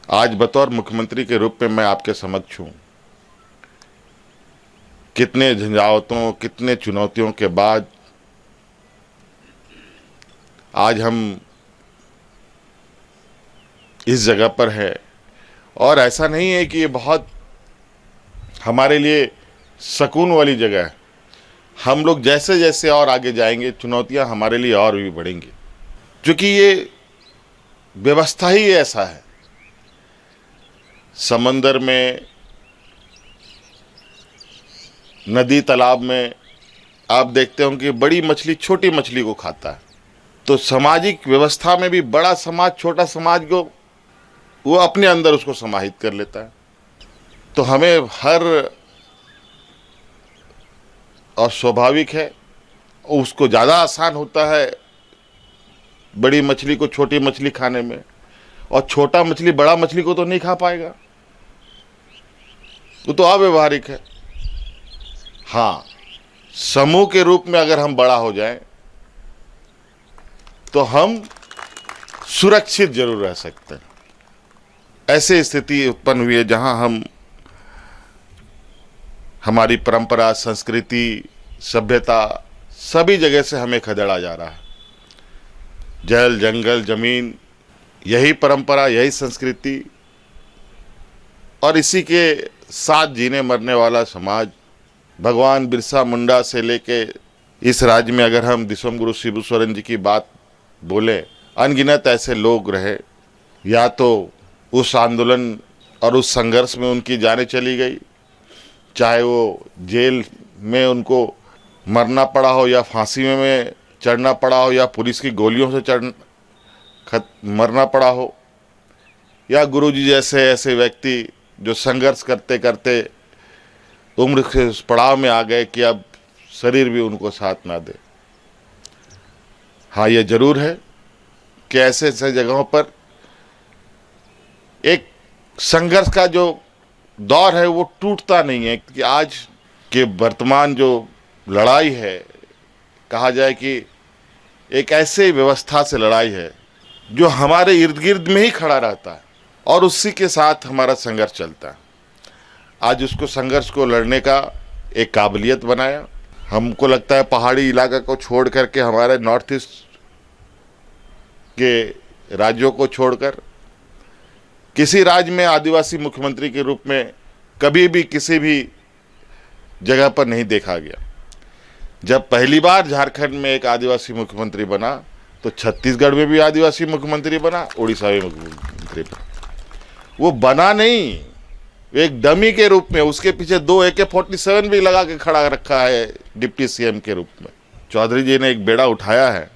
आज बतौर मुख्यमंत्री के रूप में मैं आपके समक्ष हूँ। कितने झंझावातों, कितने चुनौतियों के बाद आज हम इस जगह पर है। और ऐसा नहीं है कि ये बहुत हमारे लिए सुकून वाली जगह है। हम लोग जैसे जैसे और आगे जाएंगे, चुनौतियां हमारे लिए और भी बढ़ेंगी, क्योंकि ये व्यवस्था ही ऐसा है। समंदर में, नदी तालाब में आप देखते हो कि बड़ी मछली छोटी मछली को खाता है। तो सामाजिक व्यवस्था में भी बड़ा समाज छोटा समाज को वो अपने अंदर उसको समाहित कर लेता है। तो हमें हर, और स्वाभाविक है, उसको ज़्यादा आसान होता है बड़ी मछली को छोटी मछली खाने में, और छोटा मछली बड़ा मछली को तो नहीं खा पाएगा, वो तो अव्यवहारिक है। हाँ, समूह के रूप में अगर हम बड़ा हो जाएं तो हम सुरक्षित जरूर रह सकते हैं। ऐसी स्थिति उत्पन्न हुई है जहां हम, हमारी परंपरा, संस्कृति, सभ्यता सभी जगह से हमें खदेड़ा जा रहा है। जल, जंगल, जमीन, यही परंपरा, यही संस्कृति और इसी के साथ जीने मरने वाला समाज। भगवान बिरसा मुंडा से लेके इस राज्य में अगर हम दिसोम गुरु शिबू सोरेन जी की बात बोले, अनगिनत ऐसे लोग रहे, या तो उस आंदोलन और उस संघर्ष में उनकी जानें चली गई, चाहे वो जेल में उनको मरना पड़ा हो, या फांसी में चढ़ना पड़ा हो, या पुलिस की गोलियों से मरना पड़ा हो, या गुरुजी जैसे ऐसे व्यक्ति जो संघर्ष करते करते उम्र के उस पड़ाव में आ गए कि अब शरीर भी उनको साथ ना दे। हाँ, ये जरूर है कि ऐसे ऐसे जगहों पर एक संघर्ष का जो दौर है वो टूटता नहीं है। कि आज के वर्तमान जो लड़ाई है, कहा जाए कि एक ऐसे व्यवस्था से लड़ाई है जो हमारे इर्द गिर्द में ही खड़ा रहता है और उसी के साथ हमारा संघर्ष चलता है। आज उसको, संघर्ष को लड़ने का एक काबिलियत बनाया। हमको लगता है पहाड़ी इलाका को छोड़ करके, हमारे नॉर्थ ईस्ट के राज्यों को छोड़कर, किसी राज्य में आदिवासी मुख्यमंत्री के रूप में कभी भी किसी भी जगह पर नहीं देखा गया। जब पहली बार झारखंड में एक आदिवासी मुख्यमंत्री बना तो छत्तीसगढ़ में भी आदिवासी मुख्यमंत्री बना, उड़ीसा में मुख्यमंत्री बना। वो बना नहीं, एक डमी के रूप में, उसके पीछे 2 AK-47 भी लगा के खड़ा रखा है डिप्टी CM के रूप में। चौधरी जी ने एक बेड़ा उठाया है।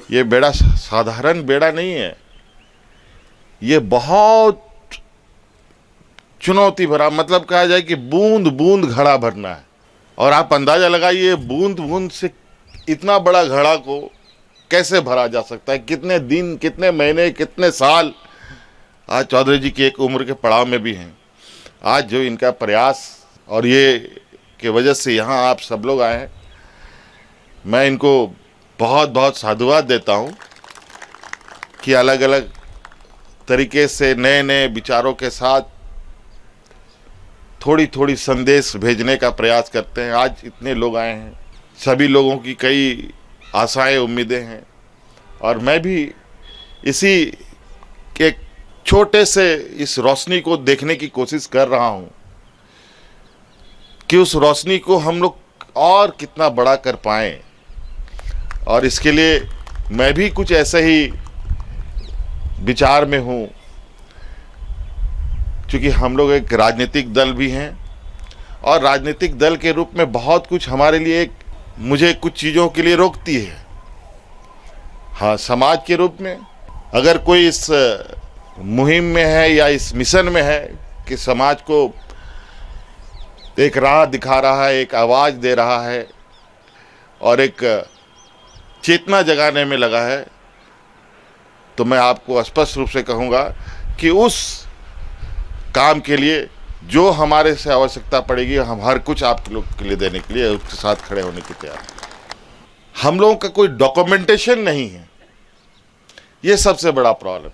ये बेड़ा साधारण बेड़ा नहीं है, ये बहुत चुनौती भरा, मतलब कहा जाए कि बूंद बूंद घड़ा भरना है। और आप अंदाजा लगाइए, बूंद बूंद से इतना बड़ा घड़ा को कैसे भरा जा सकता है, कितने दिन, कितने महीने, कितने साल आज चौधरी जी की एक उम्र के पड़ाव में भी हैं। आज जो इनका प्रयास और ये के वजह से यहाँ आप सब लोग आए हैं, मैं इनको बहुत बहुत साधुवाद देता हूँ कि अलग अलग तरीके से नए नए विचारों के साथ थोड़ी थोड़ी संदेश भेजने का प्रयास करते हैं। आज इतने लोग आए हैं, सभी लोगों की कई आशाएं, उम्मीदें हैं, और मैं भी इसी के छोटे से इस रोशनी को देखने की कोशिश कर रहा हूं कि उस रोशनी को हम लोग और कितना बड़ा कर पाएं। और इसके लिए मैं भी कुछ ऐसे ही विचार में हूं, क्योंकि हम लोग एक राजनीतिक दल भी हैं, और राजनीतिक दल के रूप में बहुत कुछ हमारे लिए मुझे कुछ चीज़ों के लिए रोकती है। हाँ, समाज के रूप में अगर कोई इस मुहिम में है या इस मिशन में है कि समाज को एक राह दिखा रहा है, एक आवाज़ दे रहा है और एक चेतना जगाने में लगा है, तो मैं आपको स्पष्ट रूप से कहूँगा कि उस काम के लिए जो हमारे से आवश्यकता पड़ेगी, हम हर कुछ आप लोग के लिए देने के लिए उसके साथ खड़े होने की तैयार हैं। हम लोगों का कोई डॉक्यूमेंटेशन नहीं है, ये सबसे बड़ा प्रॉब्लम।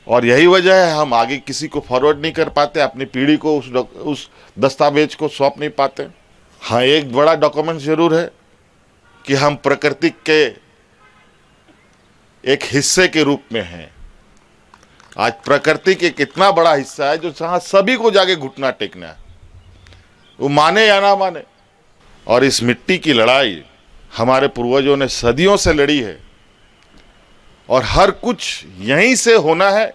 और यही वजह है हम आगे किसी को फॉरवर्ड नहीं कर पाते, अपनी पीढ़ी को उस दस्तावेज को सौंप नहीं पाते। हाँ, एक बड़ा डॉक्यूमेंट जरूर है कि हम प्रकृति के एक हिस्से के रूप में हैं। आज प्रकृति के कितना बड़ा हिस्सा है जो जहां सभी को जाके घुटना टेकना है, वो माने या ना माने। और इस मिट्टी की लड़ाई हमारे पूर्वजों ने सदियों से लड़ी है और हर कुछ यहीं से होना है,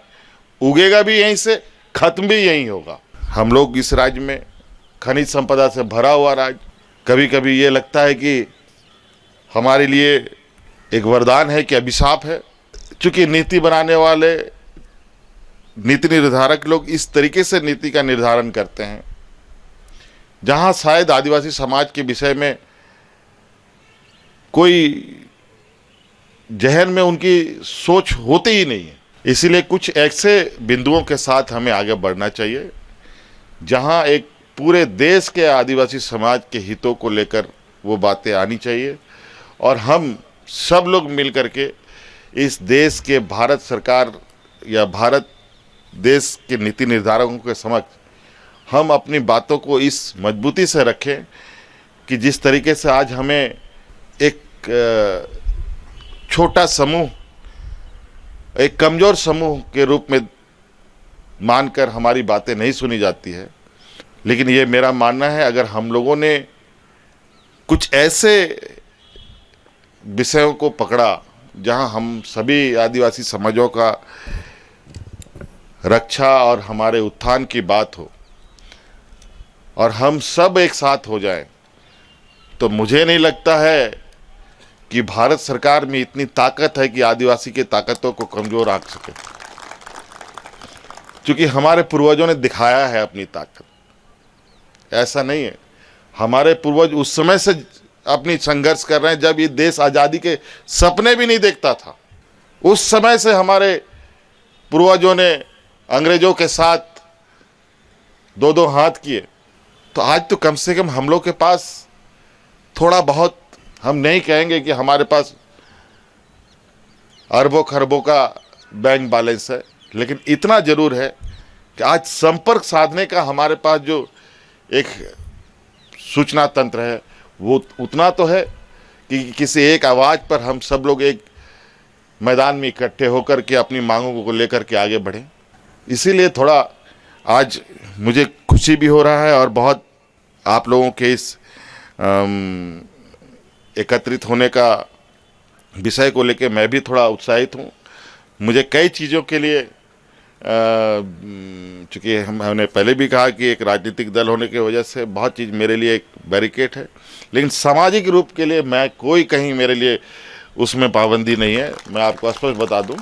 उगेगा भी यहीं से, खत्म भी यहीं होगा। हम लोग इस राज्य में खनिज संपदा से भरा हुआ राज्य, कभी कभी ये लगता है कि हमारे लिए एक वरदान है कि अभिशाप है, क्योंकि नीति बनाने वाले नीति निर्धारक लोग इस तरीके से नीति का निर्धारण करते हैं जहां शायद आदिवासी समाज के विषय में कोई जहन में उनकी सोच होती ही नहीं है। इसीलिए कुछ ऐसे बिंदुओं के साथ हमें आगे बढ़ना चाहिए जहां एक पूरे देश के आदिवासी समाज के हितों को लेकर वो बातें आनी चाहिए और हम सब लोग मिलकर के इस देश के भारत सरकार या भारत देश के नीति निर्धारकों के समक्ष हम अपनी बातों को इस मजबूती से रखें कि जिस तरीके से आज हमें एक छोटा समूह, एक कमज़ोर समूह के रूप में मानकर हमारी बातें नहीं सुनी जाती है, लेकिन ये मेरा मानना है अगर हम लोगों ने कुछ ऐसे विषयों को पकड़ा जहां हम सभी आदिवासी समाजों का रक्षा और हमारे उत्थान की बात हो और हम सब एक साथ हो जाएं, तो मुझे नहीं लगता है कि भारत सरकार में इतनी ताकत है कि आदिवासी की ताकतों को कमजोर आंक सके, क्योंकि हमारे पूर्वजों ने दिखाया है अपनी ताकत। ऐसा नहीं है, हमारे पूर्वज उस समय से अपनी संघर्ष कर रहे हैं जब ये देश आज़ादी के सपने भी नहीं देखता था। उस समय से हमारे पूर्वजों ने अंग्रेजों के साथ दो दो हाथ किए। तो आज तो कम से कम हम लोग के पास थोड़ा बहुत, हम नहीं कहेंगे कि हमारे पास अरबों खरबों का बैंक बैलेंस है, लेकिन इतना जरूर है कि आज संपर्क साधने का हमारे पास जो एक सूचना तंत्र है वो उतना तो है कि किसी एक आवाज़ पर हम सब लोग एक मैदान में इकट्ठे होकर के अपनी मांगों को लेकर के आगे बढ़ें। इसीलिए थोड़ा आज मुझे खुशी भी हो रहा है और बहुत आप लोगों के इस एकत्रित होने का विषय को लेकर मैं भी थोड़ा उत्साहित हूँ। मुझे कई चीज़ों के लिए, चूँकि हमने पहले भी कहा कि एक राजनीतिक दल होने की वजह से बहुत चीज़ मेरे लिए एक बैरिकेड है, लेकिन सामाजिक रूप के लिए मैं कोई कहीं मेरे लिए उसमें पाबंदी नहीं है। मैं आपको स्पष्ट बता दूं,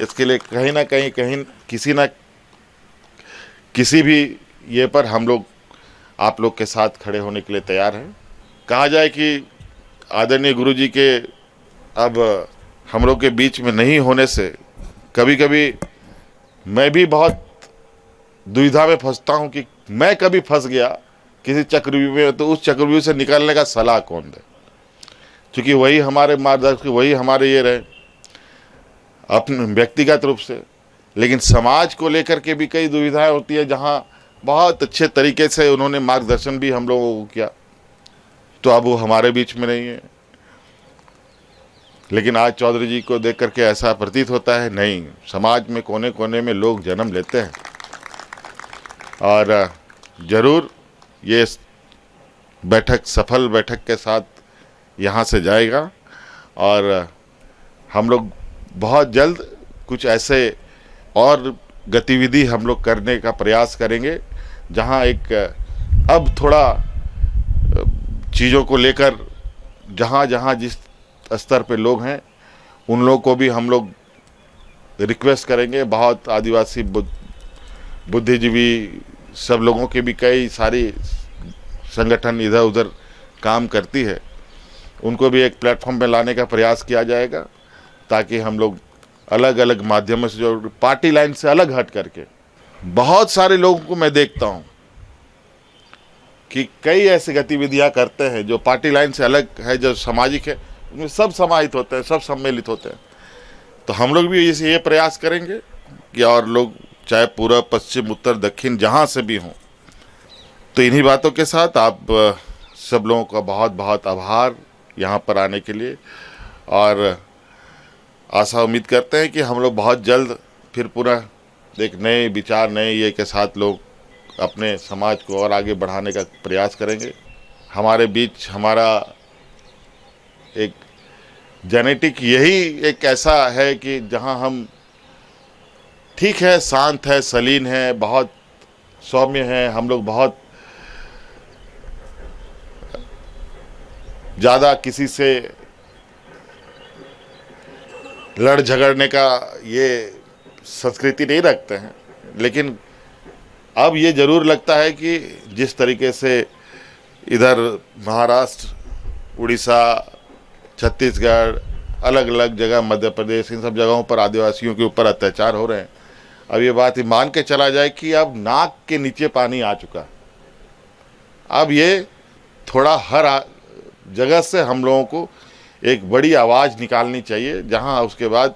इसके लिए कहीं ना कहीं किसी भी ये पर हम लोग आप लोग के साथ खड़े होने के लिए तैयार हैं। कहा जाए कि आदरणीय गुरुजी के अब हम लोग के बीच में नहीं होने से कभी कभी मैं भी बहुत दुविधा में फंसता हूं कि मैं कभी फंस गया किसी चक्रव्यूह में तो उस चक्रव्यूह से निकलने का सलाह कौन दे, क्योंकि वही हमारे मार्गदर्शक, वही हमारे ये रहे अपने व्यक्तिगत रूप से, लेकिन समाज को लेकर के भी कई दुविधाएं होती है जहां बहुत अच्छे तरीके से उन्होंने मार्गदर्शन भी हम लोगों को किया। तो अब वो हमारे बीच में नहीं है, लेकिन आज चौधरी जी को देख करके ऐसा प्रतीत होता है नहीं, समाज में कोने कोने में लोग जन्म लेते हैं और ज़रूर ये बैठक सफल बैठक के साथ यहाँ से जाएगा और हम लोग बहुत जल्द कुछ ऐसे और गतिविधि हम लोग करने का प्रयास करेंगे जहाँ एक अब थोड़ा चीज़ों को लेकर जहाँ जहाँ जिस स्तर पे लोग हैं उन लोगों को भी हम लोग रिक्वेस्ट करेंगे। बहुत आदिवासी बुद्धिजीवी सब लोगों के भी कई सारी संगठन इधर उधर काम करती है, उनको भी एक प्लेटफॉर्म में लाने का प्रयास किया जाएगा ताकि हम लोग अलग अलग माध्यमों से, जो पार्टी लाइन से अलग हट करके, बहुत सारे लोगों को मैं देखता हूँ कि कई ऐसी गतिविधियाँ करते हैं जो पार्टी लाइन से अलग है, जो सामाजिक है, उनमें सब समाहित होते हैं, सब सम्मिलित होते हैं। तो हम लोग भी ये प्रयास करेंगे या और लोग चाहे पूर्व पश्चिम उत्तर दक्षिण जहाँ से भी हों। तो इन्हीं बातों के साथ आप सब लोगों का बहुत बहुत आभार यहाँ पर आने के लिए, और आशा उम्मीद करते हैं कि हम लोग बहुत जल्द फिर पुनः एक नए विचार नए ये के साथ लोग अपने समाज को और आगे बढ़ाने का प्रयास करेंगे। हमारे बीच हमारा एक जेनेटिक यही एक ऐसा है कि जहाँ हम ठीक है, शांत है, सलीन है, बहुत सौम्य है, हम लोग बहुत ज़्यादा किसी से लड़ झगड़ने का ये संस्कृति नहीं रखते हैं। लेकिन अब ये ज़रूर लगता है कि जिस तरीके से इधर महाराष्ट्र, उड़ीसा, छत्तीसगढ़, अलग अलग जगह मध्य प्रदेश, इन सब जगहों पर आदिवासियों के ऊपर अत्याचार हो रहे हैं, अब ये बात मान के चला जाए कि अब नाक के नीचे पानी आ चुका। अब ये थोड़ा हर जगह से हम लोगों को एक बड़ी आवाज़ निकालनी चाहिए, जहां उसके बाद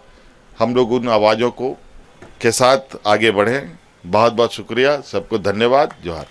हम लोग उन आवाज़ों को के साथ आगे बढ़ें। बहुत बहुत शुक्रिया, सबको धन्यवाद, जोहार।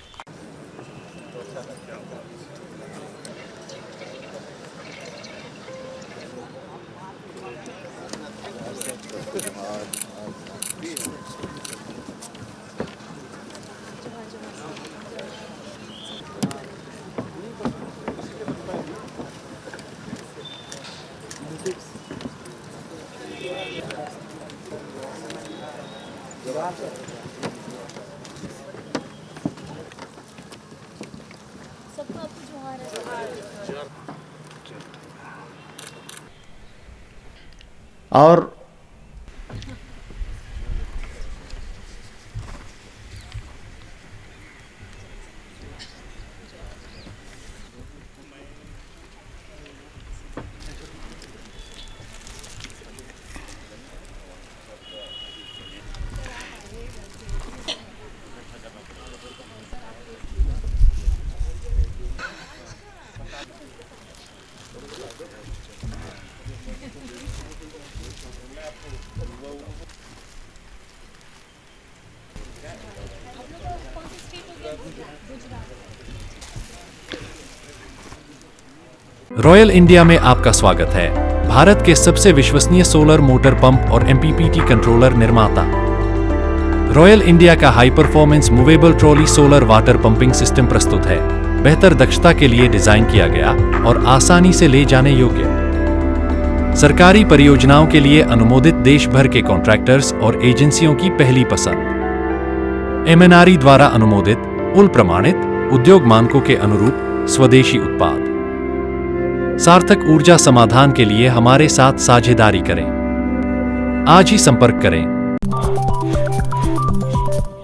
सबको आपको जोहार है। और रॉयल इंडिया में आपका स्वागत है। भारत के सबसे विश्वसनीय सोलर मोटर पंप और एमपीपीटी कंट्रोलर निर्माता रॉयल इंडिया का high performance movable trolley solar water pumping system प्रस्तुत है। बेहतर दक्षता के लिए डिजाइन किया गया और आसानी से ले जाने योग्य। सरकारी परियोजनाओं के लिए अनुमोदित देश भर के कॉन्ट्रैक्टर्स और एजेंसियों की पहली पसंद। एमएनआरई द्वारा अनुमोदित, उल प्रमाणित, उद्योग मानकों के अनुरूप स्वदेशी उत्पाद। सार्थक ऊर्जा समाधान के लिए हमारे साथ साझेदारी करें। आज ही संपर्क करें।